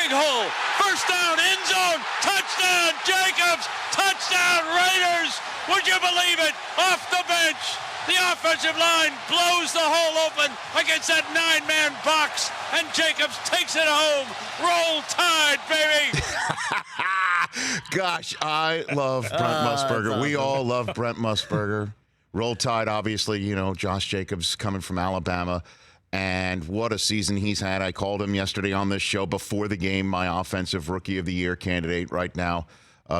big hole. First down, end zone, touchdown, Jacobs, touchdown, Raiders. Would you believe it? Off the bench. The offensive line blows the hole open against that 9-man box, and Jacobs takes it home. Roll Tide, baby. Gosh, I love Brent Musburger. Awesome. We all love Brent Musburger. Roll Tide, obviously, Josh Jacobs coming from Alabama. And what a season he's had. I called him yesterday on this show before the game, my offensive rookie of the year candidate right now,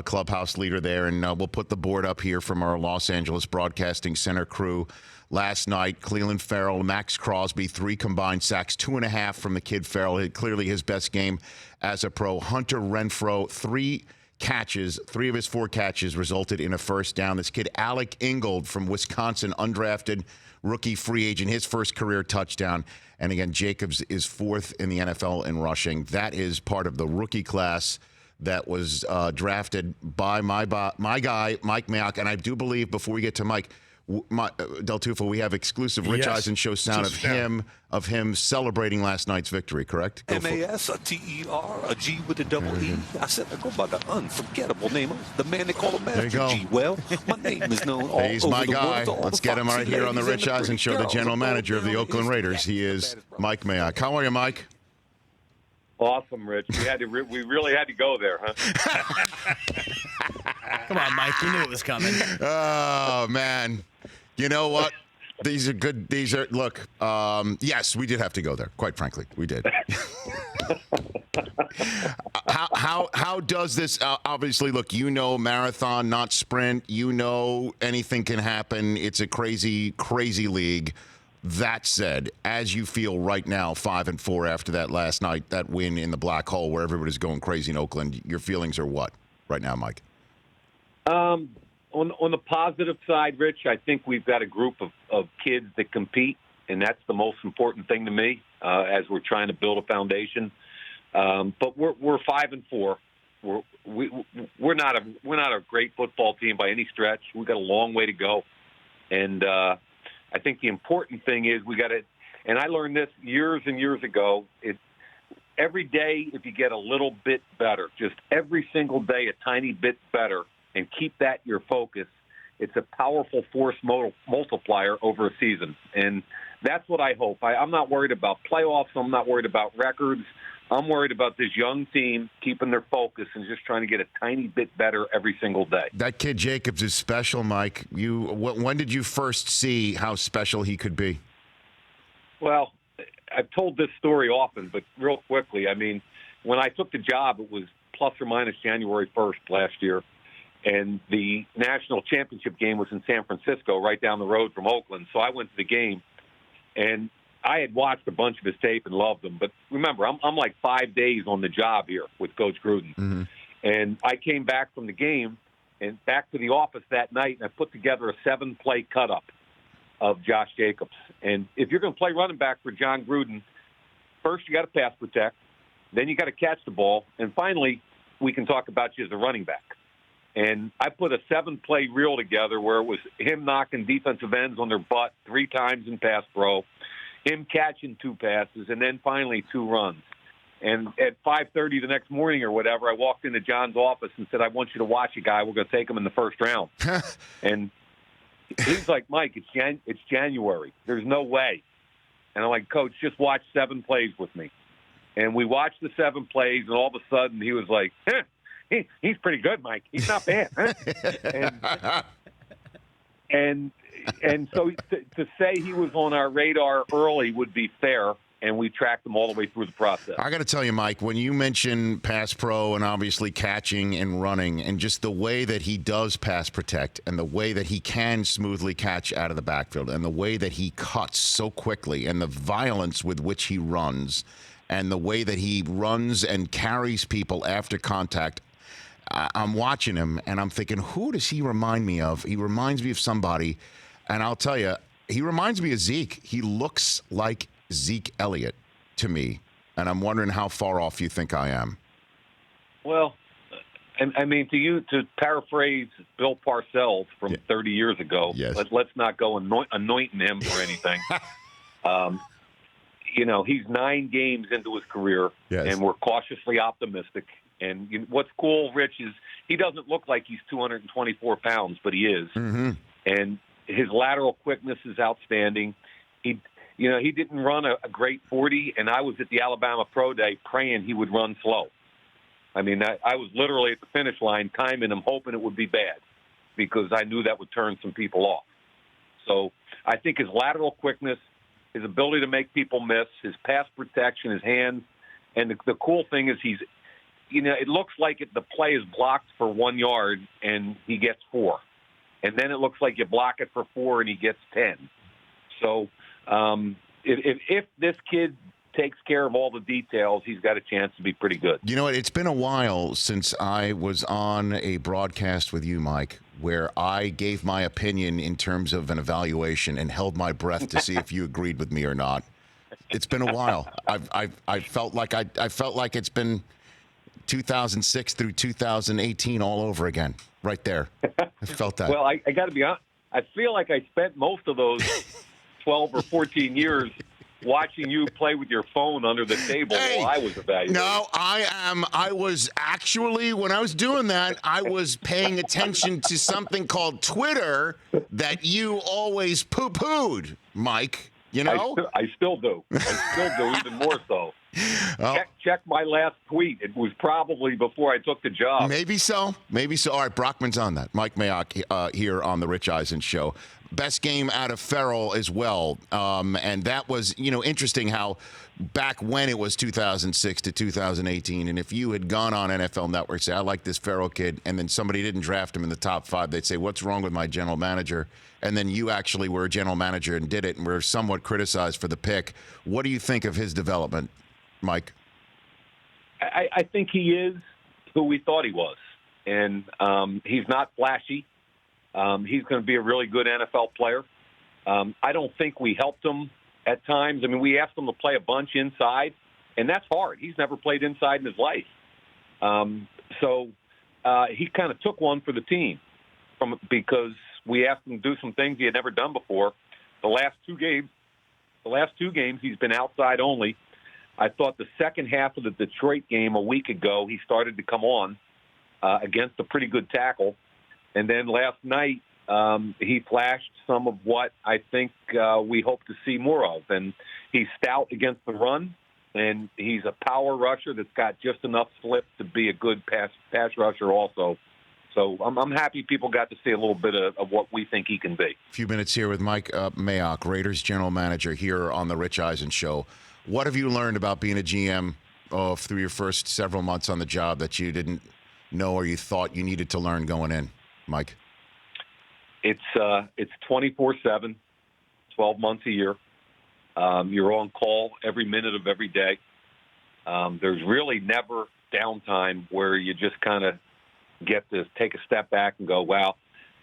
clubhouse leader there. And we'll put the board up here from our Los Angeles Broadcasting Center crew. Last night, Cleveland Farrell, Max Crosby, 3 combined sacks, 2.5 from the kid Farrell. Clearly his best game as a pro. Hunter Renfrow, 3 catches, 3 of his 4 catches resulted in a first down. This kid, Alec Ingold from Wisconsin, undrafted rookie free agent, his first career touchdown. And again, Jacobs is 4th in the NFL in rushing. That is part of the rookie class that was drafted by my guy, Mike Mayock. And I do believe, before we get to Mike, Del Tufo, we have exclusive Rich Eisen show sound of him celebrating last night's victory, correct? M-A-S, a T-E-R, a G with a double E. I said I go by the unforgettable name of the man they call a Master G. Well, my name is known all He's over my the guy. world. Let's get him right here on the Rich Eisen Show, the general manager of the Oakland Raiders. He is Mike Mayock. How are you, Mike? Awesome, Rich. We really had to go there, huh? Come on, Mike. You knew it was coming. Oh, man. You know what? These are good. Look, yes, we did have to go there, quite frankly. We did. How does this, obviously, look, marathon, not sprint. Anything can happen. It's a crazy, crazy league. That said, as you feel right now, 5-4 after that last night, that win in the black hole where everybody's going crazy in Oakland, your feelings are what right now, Mike? On the positive side, Rich, I think we've got a group of kids that compete, and that's the most important thing to me as we're trying to build a foundation. But we're 5-4. We're not a great football team by any stretch. We've got a long way to go, and I think the important thing is we got to. And I learned this years and years ago. It's every day if you get a little bit better, just every single day a tiny bit better, and keep that your focus, it's a powerful force multiplier over a season. And that's what I hope. I'm not worried about playoffs. I'm not worried about records. I'm worried about this young team keeping their focus and just trying to get a tiny bit better every single day. That kid Jacobs is special, Mike. When did you first see how special he could be? Well, I've told this story often, but real quickly, I mean, when I took the job, it was plus or minus January 1st last year. And the national championship game was in San Francisco, right down the road from Oakland. So I went to the game, and I had watched a bunch of his tape and loved him. But remember, I'm like 5 days on the job here with Coach Gruden. Mm-hmm. And I came back from the game and back to the office that night, and I put together a 7-play cut-up of Josh Jacobs. And if you're going to play running back for John Gruden, first you got to pass protect, then you got to catch the ball, and finally we can talk about you as a running back. And I put a 7-play reel together where it was him knocking defensive ends on their butt 3 times in pass pro, him catching 2 passes, and then finally 2 runs. And at 5:30 the next morning or whatever, I walked into John's office and said, I want you to watch a guy. We're going to take him in the first round. And he's like, Mike, it's January. There's no way. And I'm like, Coach, just watch 7 plays with me. And we watched the 7 plays, and all of a sudden he was like, he's pretty good, Mike. He's not bad. Huh? And so to say he was on our radar early would be fair, and we tracked him all the way through the process. I got to tell you, Mike, when you mention pass pro and obviously catching and running and just the way that he does pass protect and the way that he can smoothly catch out of the backfield and the way that he cuts so quickly and the violence with which he runs and the way that he runs and carries people after contact, I'm watching him and I'm thinking, who does he remind me of? He reminds me of somebody, and I'll tell you, he reminds me of Zeke. He looks like Zeke Elliott to me, and I'm wondering how far off you think I am. Well, I mean, to paraphrase Bill Parcells from 30 years ago, yes. let's not go anointing him or anything. he's 9 games into his career, Yes. and we're cautiously optimistic. And what's cool, Rich, is he doesn't look like he's 224 pounds, but he is. Mm-hmm. And his lateral quickness is outstanding. He didn't run a great 40, and I was at the Alabama Pro Day praying he would run slow. I mean, I was literally at the finish line timing him, hoping it would be bad, because I knew that would turn some people off. So I think his lateral quickness, his ability to make people miss, his pass protection, his hands, and the cool thing is it looks like the play is blocked for 1 yard and he gets 4. And then it looks like you block it for 4 and he gets 10. So if this kid takes care of all the details, he's got a chance to be pretty good. You know what? It's been a while since I was on a broadcast with you, Mike, where I gave my opinion in terms of an evaluation and held my breath to see if you agreed with me or not. It's been a while. I felt like it's been 2006 through 2018 all over again, right there. I felt that. Well, I got to be honest. I feel like I spent most of those 12 or 14 years watching you play with your phone under the table while I was evaluating. No, I was actually, when I was doing that, I was paying attention to something called Twitter that you always poo-pooed, Mike. You know? I still do. I still do, even more so. Oh. Check my last tweet. It was probably before I took the job. Maybe so. All right, Brockman's on that. Mike Mayock here on the Rich Eisen Show. Best game out of Farrell as well. And that was, interesting how back when it was 2006 to 2018, and if you had gone on NFL Network, say, I like this Farrell kid, and then somebody didn't draft him in the top 5, they'd say, what's wrong with my general manager? And then you actually were a general manager and did it, and were somewhat criticized for the pick. What do you think of his development, Mike? I think he is who we thought he was. And he's not flashy. He's going to be a really good NFL player. I don't think we helped him at times. I mean, we asked him to play a bunch inside, and that's hard. He's never played inside in his life. So he kind of took one for the team because we asked him to do some things he had never done before. The last two games, he's been outside only. I thought the second half of the Detroit game a week ago, he started to come on against a pretty good tackle. And then last night, he flashed some of what I think we hope to see more of. And he's stout against the run, and he's a power rusher that's got just enough slip to be a good pass rusher also. So I'm happy people got to see a little bit of what we think he can be. A few minutes here with Mike Mayock, Raiders general manager here on the Rich Eisen Show. What have you learned about being a GM through your first several months on the job that you didn't know or you thought you needed to learn going in, Mike? It's 24/7, 12 months a year. You're on call every minute of every day. There's really never downtime where you just kind of get to take a step back and go, wow,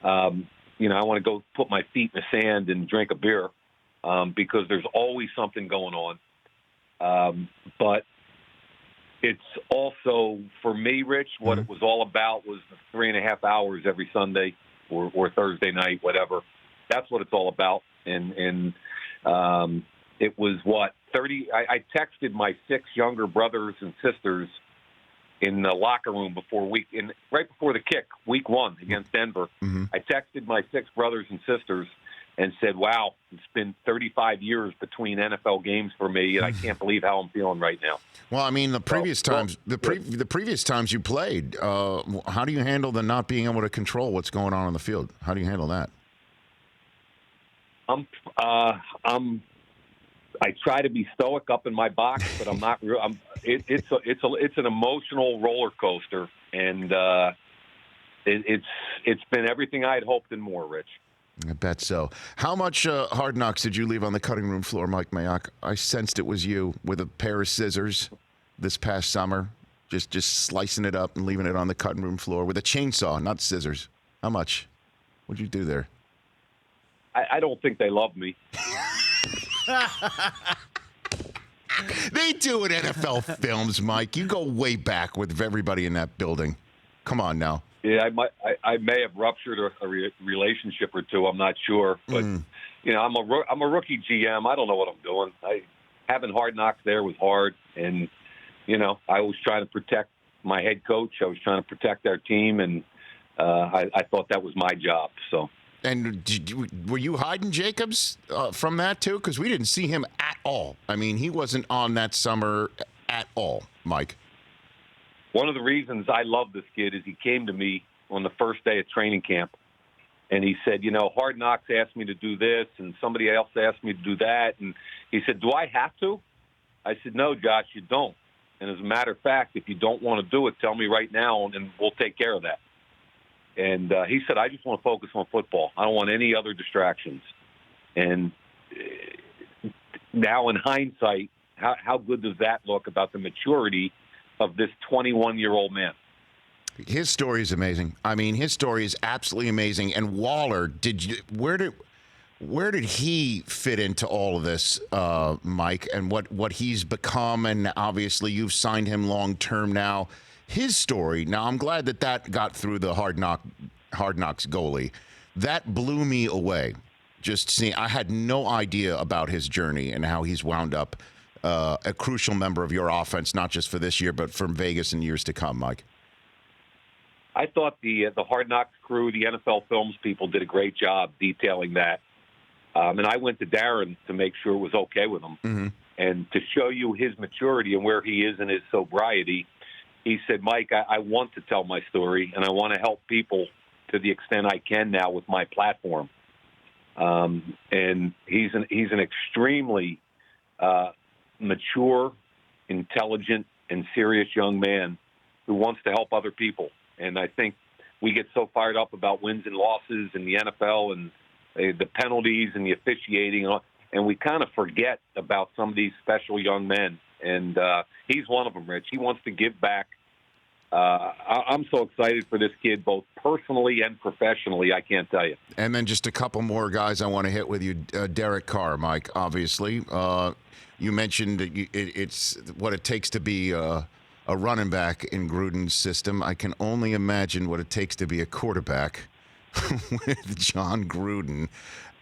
I want to go put my feet in the sand and drink a beer because there's always something going on. But it's also, for me, Rich, what it was all about was the 3.5 hours every Sunday or Thursday night, whatever. That's what it's all about. And it was, 30? I texted my 6 younger brothers and sisters in the locker room right before the kick, week 1 against Denver. Mm-hmm. I texted my 6 brothers and sisters and said, wow, it's been 35 years between NFL games for me, and I can't believe how I'm feeling right now. Well, I mean, the previous times you played, how do you handle the not being able to control what's going on the field? How do you handle that? I try to be stoic up in my box, but I'm not real. It's an emotional roller coaster, and it's been everything I had hoped and more, Rich. I bet so. How much Hard Knocks did you leave on the cutting room floor, Mike Mayock? I sensed it was you with a pair of scissors this past summer, just slicing it up and leaving it on the cutting room floor with a chainsaw, not scissors. How much? What'd you do there? I don't think they love me. They do in NFL films, Mike. You go way back with everybody in that building. Come on now. Yeah, I may have ruptured a relationship or two. I'm not sure, but I'm a rookie GM. I don't know what I'm doing. having Hard Knocks there was hard. And, I was trying to protect my head coach. I was trying to protect our team, and I thought that was my job. So. And were you hiding Jacobs from that too? Because we didn't see him at all. I mean, he wasn't on that summer at all, Mike. One of the reasons I love this kid is he came to me on the first day of training camp, and he said, Hard Knocks asked me to do this, and somebody else asked me to do that. And he said, do I have to? I said, no, Josh, you don't. And as a matter of fact, if you don't want to do it, tell me right now, and we'll take care of that. And he said, I just want to focus on football. I don't want any other distractions. And now in hindsight, how good does that look about the maturity of this 21-year-old man? His story is amazing. I mean, his story is absolutely amazing. And Waller, where did he fit into all of this, Mike, and what he's become? And obviously, you've signed him long term now. His story. Now, I'm glad that got through the Hard Knocks goalie. That blew me away. Just seeing, I had no idea about his journey and how he's wound up a crucial member of your offense, not just for this year, but from Vegas in years to come, Mike. I thought the Hard Knocks crew, the NFL Films people, did a great job detailing that. And I went to Darren to make sure it was okay with him. Mm-hmm. And to show you his maturity and where he is in his sobriety, he said, Mike, I want to tell my story, and I want to help people to the extent I can now with my platform. And he's an extremely mature, intelligent, and serious young man who wants to help other people. And I think we get so fired up about wins and losses in the NFL and the penalties and the officiating, and we kind of forget about some of these special young men. And he's one of them, Rich. He wants to give back. I'm so excited for this kid, both personally and professionally, I can't tell you. And then just a couple more guys I want to hit with you. Derek Carr, Mike, obviously. You mentioned it's what it takes to be a running back in Gruden's system. I can only imagine what it takes to be a quarterback with John Gruden,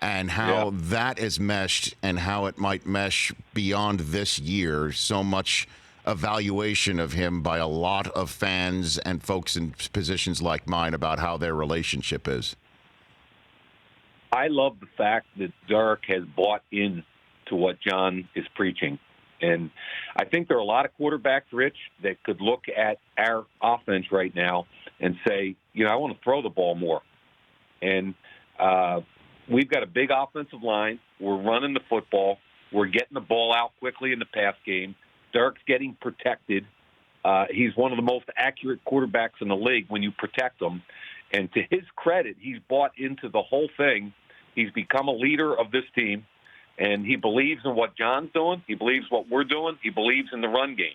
and how that is meshed and how it might mesh beyond this year. So much evaluation of him by a lot of fans and folks in positions like mine about how their relationship is. I love the fact that Derek has bought in to what John is preaching. And I think there are a lot of quarterbacks, Rich, that could look at our offense right now and say, I want to throw the ball more. And we've got a big offensive line. We're running the football. We're getting the ball out quickly in the pass game. Derek's getting protected. He's one of the most accurate quarterbacks in the league when you protect him. And to his credit, he's bought into the whole thing. He's become a leader of this team, and he believes in what John's doing. He believes what we're doing. He believes in the run game.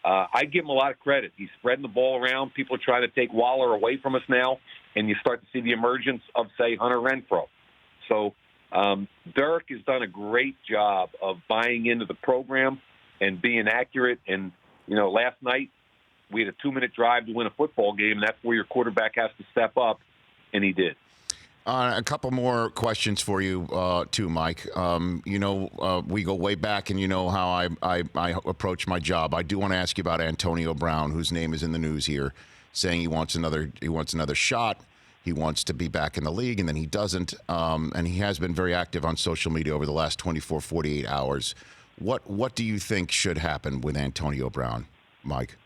I give him a lot of credit. He's spreading the ball around. People are trying to take Waller away from us now, and you start to see the emergence of, say, Hunter Renfrow. So Derek has done a great job of buying into the program and being accurate. And, last night we had a 2-minute drive to win a football game, and that's where your quarterback has to step up, and he did. A couple more questions for you, too, Mike. We go way back, and you know how I approach my job. I do want to ask you about Antonio Brown, whose name is in the news here, saying he wants another shot. He wants to be back in the league, and then he doesn't. And he has been very active on social media over the last 24, 48 hours. What do you think should happen with Antonio Brown, Mike?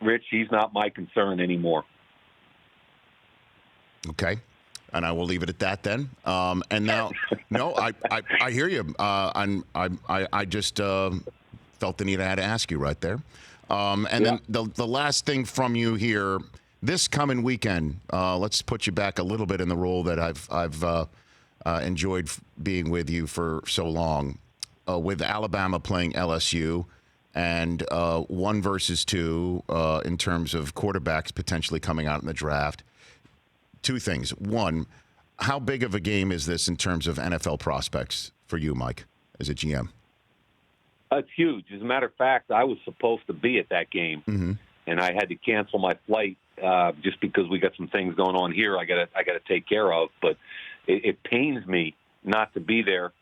Rich, he's not my concern anymore. Okay, and I will leave it at that then. And now, no, I hear you. I just felt the need I had to ask you right there. Then the last thing from you here, this coming weekend, let's put you back a little bit in the role that I've enjoyed being with you for so long. With Alabama playing LSU, and 1 versus 2 in terms of quarterbacks potentially coming out in the draft. 2 things. 1, how big of a game is this in terms of NFL prospects for you, Mike, as a GM? It's huge. As a matter of fact, I was supposed to be at that game, and I had to cancel my flight just because we got some things going on here I got to take care of. But it pains me not to be there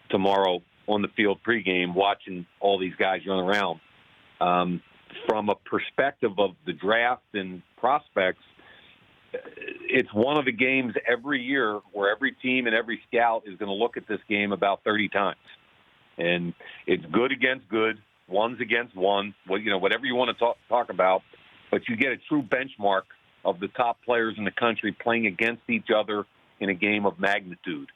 tomorrow on the field pregame, watching all these guys run around. From a perspective of the draft and prospects, it's one of the games every year where every team and every scout is going to look at this game about 30 times. And it's good against good, ones against one, whatever you want to talk about, but you get a true benchmark of the top players in the country playing against each other in a game of magnitude.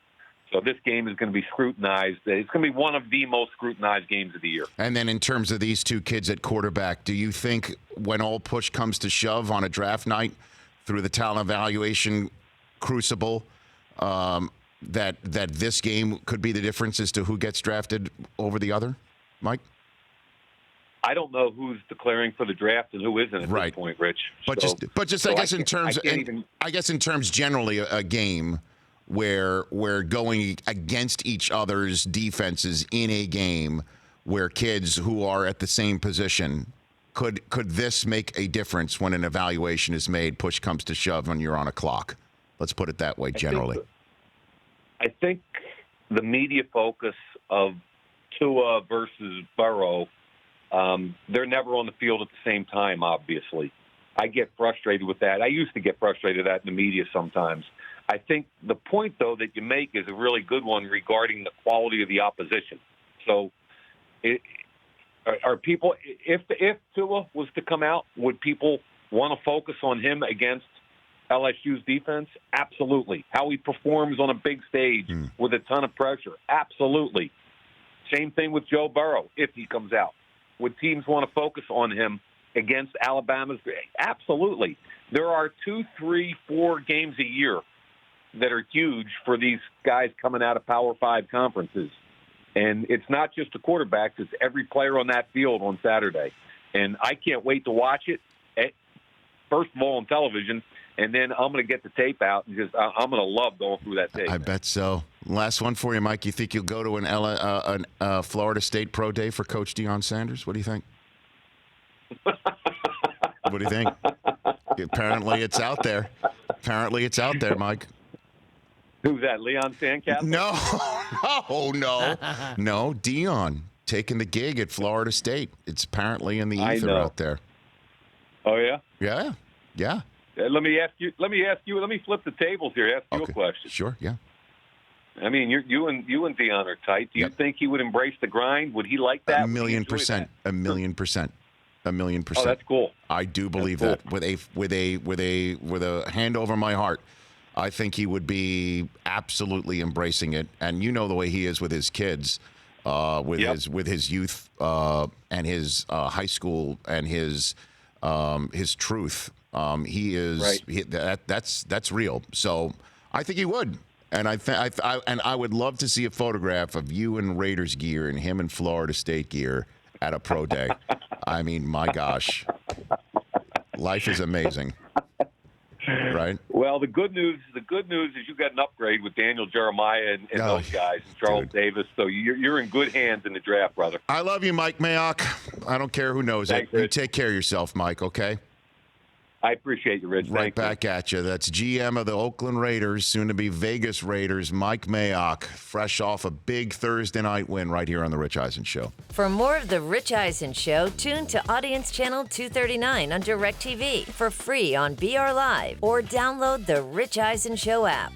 So this game is going to be scrutinized. It's going to be one of the most scrutinized games of the year. And then in terms of these two kids at quarterback, do you think when all push comes to shove on a draft night through the talent evaluation crucible, that this game could be the difference as to who gets drafted over the other, Mike? I don't know who's declaring for the draft and who isn't at this point, Rich. But I guess in terms generally a game where we're going against each other's defenses in a game where kids who are at the same position, could this make a difference when an evaluation is made, push comes to shove, when you're on a clock? Let's put it that way generally. I think the media focus of Tua versus Burrow, they're never on the field at the same time, obviously. I get frustrated with that. I used to get frustrated with that in the media sometimes. I think the point, though, that you make is a really good one regarding the quality of the opposition. So are people, if Tua was to come out, would people want to focus on him against LSU's defense? Absolutely. How he performs on a big stage with a ton of pressure? Absolutely. Same thing with Joe Burrow, if he comes out. Would teams want to focus on him against Alabama's? Absolutely. There are 2, 3, 4 games a year that are huge for these guys coming out of Power 5 conferences. And it's not just the quarterbacks, it's every player on that field on Saturday. And I can't wait to watch it, first of all on television, and then I'm going to get the tape out and I'm going to love going through that tape. I bet so. Last one for you, Mike. You think you'll go to an Florida State Pro Day for Coach Deion Sanders? What do you think? What do you think? Apparently it's out there. Mike. Who's that, Leon Sandcastle? No. No, Deion taking the gig at Florida State. It's apparently in the ether out there. Oh, yeah? Yeah. Let me flip the tables here, ask you a question. Sure, yeah. I mean, you and Deion are tight. Do you think he would embrace the grind? Would he like that? 1,000,000%. 1,000,000%. 1,000,000%. Oh, that's cool. I do believe that. With a hand over my heart, I think he would be absolutely embracing it. And you know the way he is with his kids, with his youth and his high school and his truth. He is that's real. So I think he would. And I would love to see a photograph of you in Raiders gear and him in Florida State gear at a pro day. I mean, my gosh, life is amazing, right? Well, the good news is you got an upgrade with Daniel Jeremiah and those guys, and Charles Davis. So you're in good hands in the draft, brother. I love you, Mike Mayock. I don't care who knows it. You take care of yourself, Mike. Okay. I appreciate you, Rich. Right back at you. That's GM of the Oakland Raiders, soon to be Vegas Raiders, Mike Mayock, fresh off a big Thursday night win right here on The Rich Eisen Show. For more of The Rich Eisen Show, tune to Audience Channel 239 on DirecTV for free on BR Live or download the Rich Eisen Show app.